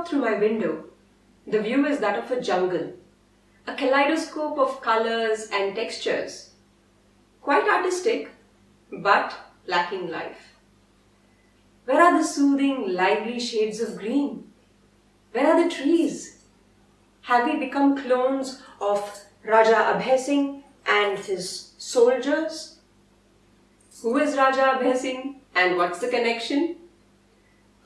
out through my window, the view is that of a jungle, a kaleidoscope of colors and textures. Quite artistic, but lacking life. Where are the soothing, lively shades of green? Where are the trees? Have we become clones of Raja Abhay Singh and his soldiers? Who is Raja Abhay Singh and what's the connection?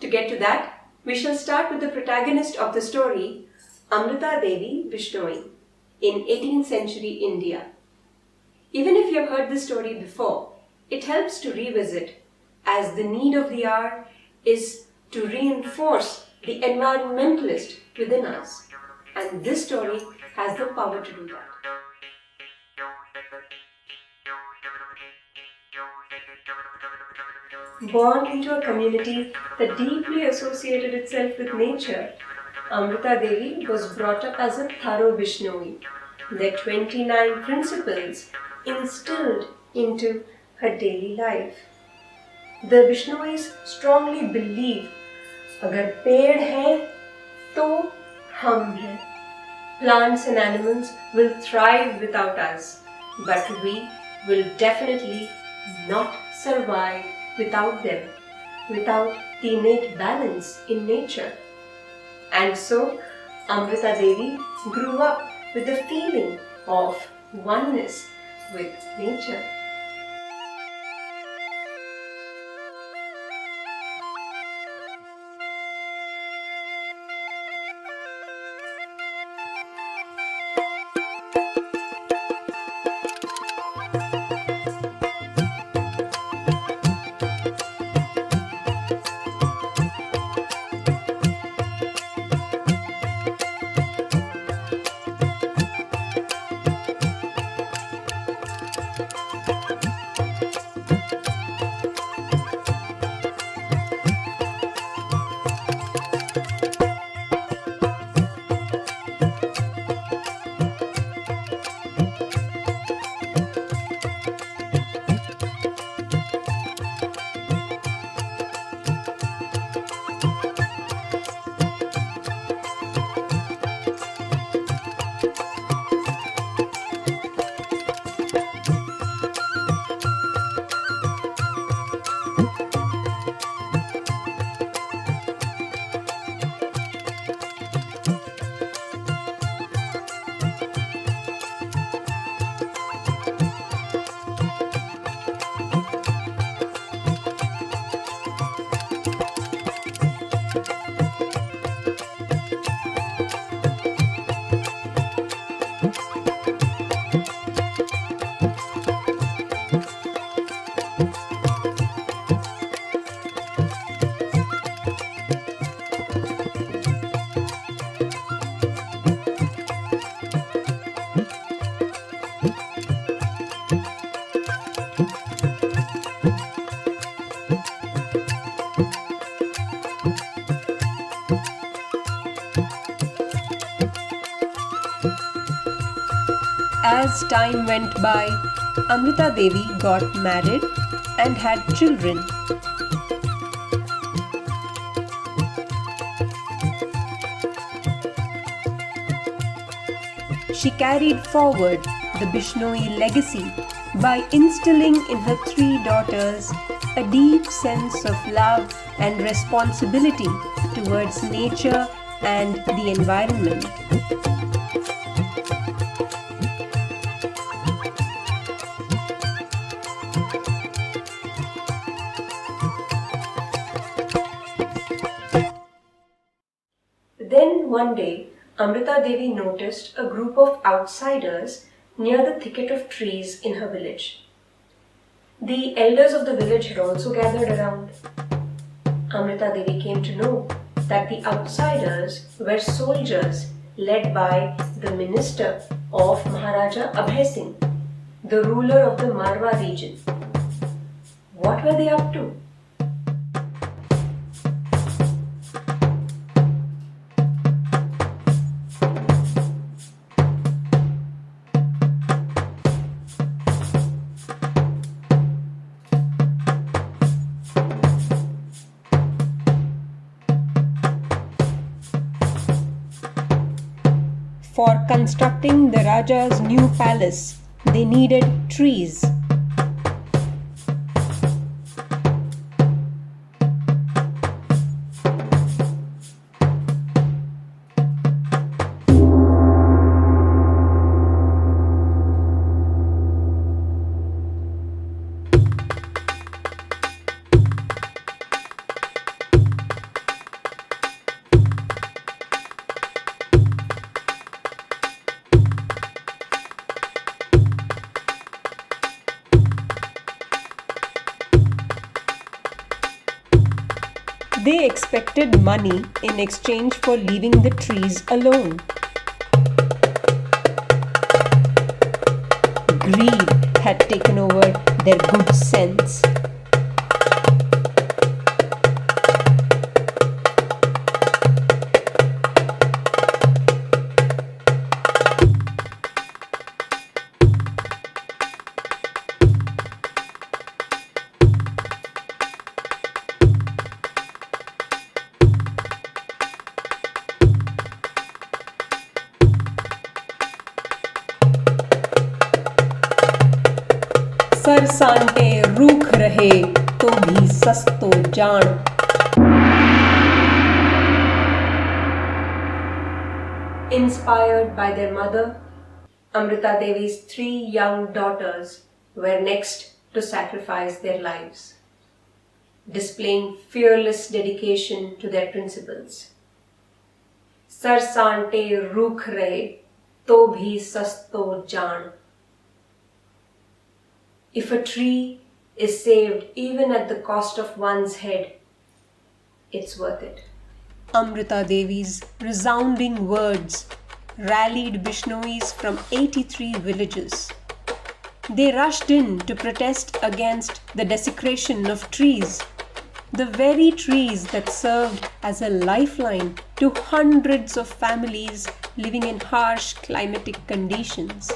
To get to that, we shall start with the protagonist of the story, Amrita Devi Bishnoi, in 18th century India. Even if you have heard this story before, it helps to revisit, as the need of the hour is to reinforce the environmentalist within us. And this story has the power to do that. Born into a community that deeply associated itself with nature, Amrita Devi was brought up as a thorough Bishnoi. Their 29 principles instilled into her daily life. The Bishnois strongly believe, अगर पेड़ है तो हम हैं. Plants and animals will thrive without us, but we will definitely not survive without them, without the innate balance in nature. And so, Amrita Devi grew up with a feeling of oneness with nature. As time went by, Amrita Devi got married and had children. She carried forward the Bishnoi legacy by instilling in her 3 daughters a deep sense of love and responsibility towards nature and the environment. Then one day, Amrita Devi noticed a group of outsiders near the thicket of trees in her village. The elders of the village had also gathered around. Amrita Devi came to know that the outsiders were soldiers led by the minister of Maharaja Abhay Singh, the ruler of the Marwa region. What were they up to? For constructing the Raja's new palace, they needed trees. They expected money in exchange for leaving the trees alone. Greed had taken over their good sense. Sir सांटे रूख रहे तो भी सस्तो जान. Inspired by their mother, Amrita Devi's 3 young daughters were next to sacrifice their lives, displaying fearless dedication to their principles. Sar sante rukh rahe, to bhi sasto jaan. If a tree is saved even at the cost of one's head, it's worth it. Amrita Devi's resounding words rallied Bishnois from 83 villages. They rushed in to protest against the desecration of trees, the very trees that served as a lifeline to hundreds of families living in harsh climatic conditions.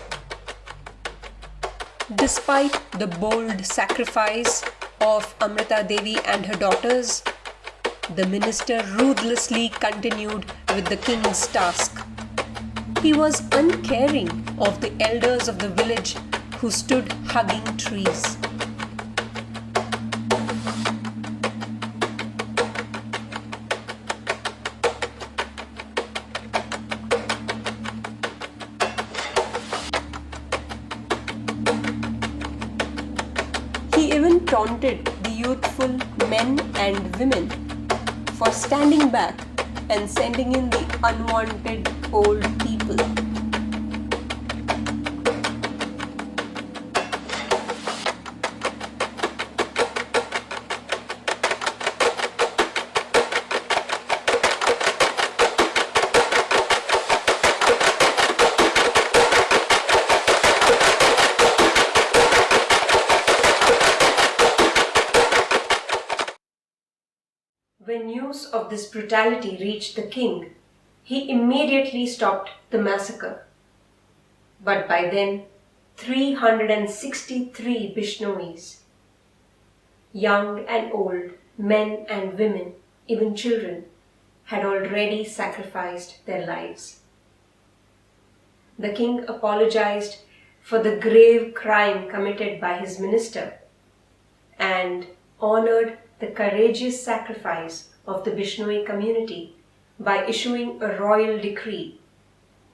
Despite the bold sacrifice of Amrita Devi and her daughters, the minister ruthlessly continued with the king's task. He was uncaring of the elders of the village who stood hugging trees. He even taunted the youthful men and women for standing back and sending in the unwanted old people. When news of this brutality reached the king, he immediately stopped the massacre. But by then, 363 Bishnois, young and old, men and women, even children, had already sacrificed their lives. The king apologized for the grave crime committed by his minister and honored the courageous sacrifice of the Bishnoi community by issuing a royal decree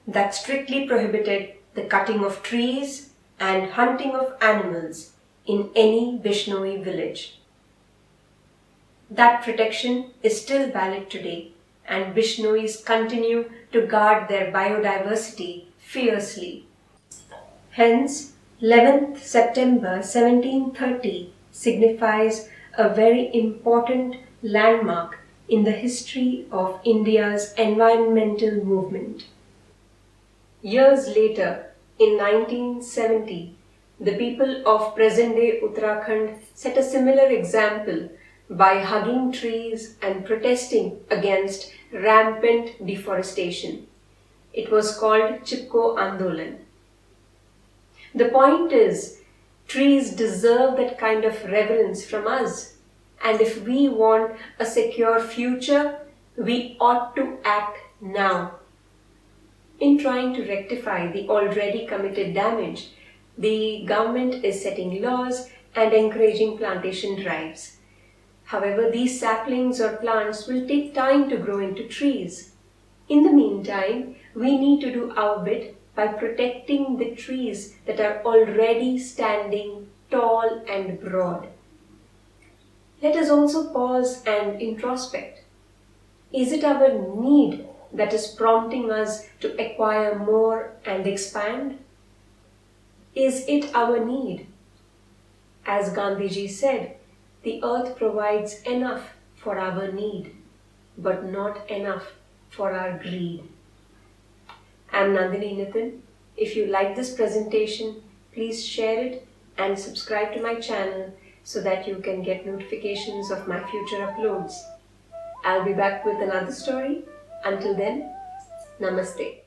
that strictly prohibited the cutting of trees and hunting of animals in any Bishnoi village. That protection is still valid today, and Bishnois continue to guard their biodiversity fiercely. Hence, 11th September 1730 signifies a very important landmark in the history of India's environmental movement. Years later, in 1970, the people of present-day Uttarakhand set a similar example by hugging trees and protesting against rampant deforestation. It was called Chipko Andolan. The point is, trees deserve that kind of reverence from us, and if we want a secure future, we ought to act now. In trying to rectify the already committed damage, the government is setting laws and encouraging plantation drives. However, these saplings or plants will take time to grow into trees. In the meantime, we need to do our bit by protecting the trees that are already standing tall and broad. Let us also pause and introspect. Is it our need that is prompting us to acquire more and expand? Is it our need? As Gandhiji said, the earth provides enough for our need, but not enough for our greed. I'm Nandini Nitin. If you like this presentation, please share it and subscribe to my channel so that you can get notifications of my future uploads. I'll be back with another story. Until then, Namaste.